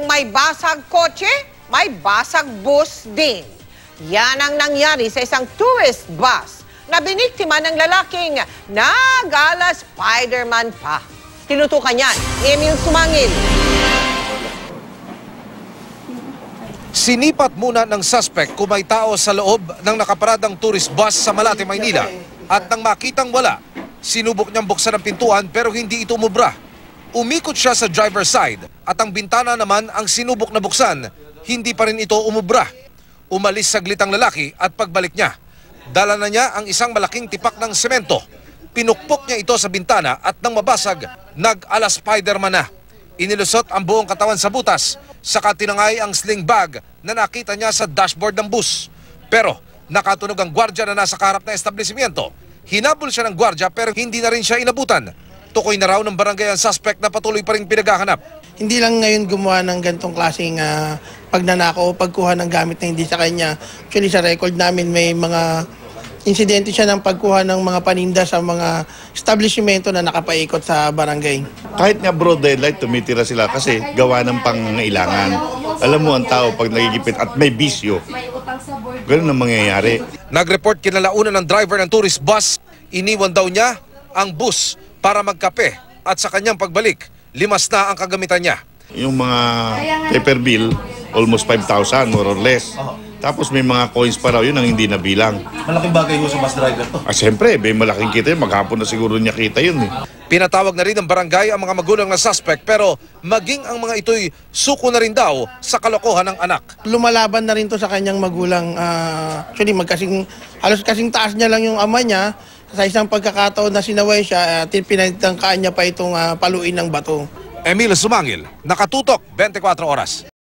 may basag kotse, may basag bus din. Yan ang nangyari sa isang tourist bus na biniktima ng lalaking nag-ala Spider-Man pa. Tinutukan niyan ni Emil Sumangil. Sinipat muna ng suspect kung may tao sa loob ng nakaparadang tourist bus sa Malate, Maynila. At nang makitang wala, sinubok niyang buksan ang pintuan pero hindi ito umubra. Umikot siya sa driver's side at ang bintana naman ang sinubok na buksan, hindi pa rin ito umubra. Umalis saglit ang lalaki at pagbalik niya, dala na niya ang isang malaking tipak ng semento. Pinukpok niya ito sa bintana at nang mabasag, nag-ala Spider-Man na. Inilusot ang buong katawan sa butas, saka tinangay ang sling bag na nakita niya sa dashboard ng bus. Pero nakatunog ang gwardya na nasa kaharap na establishmento. Hinabol siya ng gwardya pero hindi na rin siya inabutan. Tukoy na raw ng barangay ang suspect na patuloy pa rin pinaghahanap. Hindi lang ngayon gumawa ng ganitong klaseng pagnanakaw o pagkuha ng gamit na hindi sa kanya. Actually sa record namin may mga insidente siya ng pagkuha ng mga paninda sa mga establishmento na nakapaikot sa barangay. Kahit nga broad daylight, tumitira sila kasi gawa ng pangangailangan. Alam mo ang tao pag nagigipit at may bisyo, ganun ang mangyayari. Nag-report kinalaunan ng driver ng tourist bus, iniwan daw niya ang bus para magkape at sa kanyang pagbalik, limas na ang kagamitan niya. Yung mga paper bill, almost 5,000 more or less. Tapos may mga coins pa raw, yun ang hindi nabilang. Malaking bagay ho sa bus driver to. Siyempre, may malaking kita yun, maghapon na siguro niya kita yun eh. Pinatawag na rin ng barangay ang mga magulang ng suspect pero maging ang mga ito'y suko na rin daw sa kalokohan ng anak. Lumalaban na rin to sa kanyang magulang. Actually halos kasing taas niya lang yung ama niya. Sa isang pagkakataon na sinaway siya, pinagtangkaan niya pa itong paluin ng bato. Emil Sumangil, nakatutok 24 oras.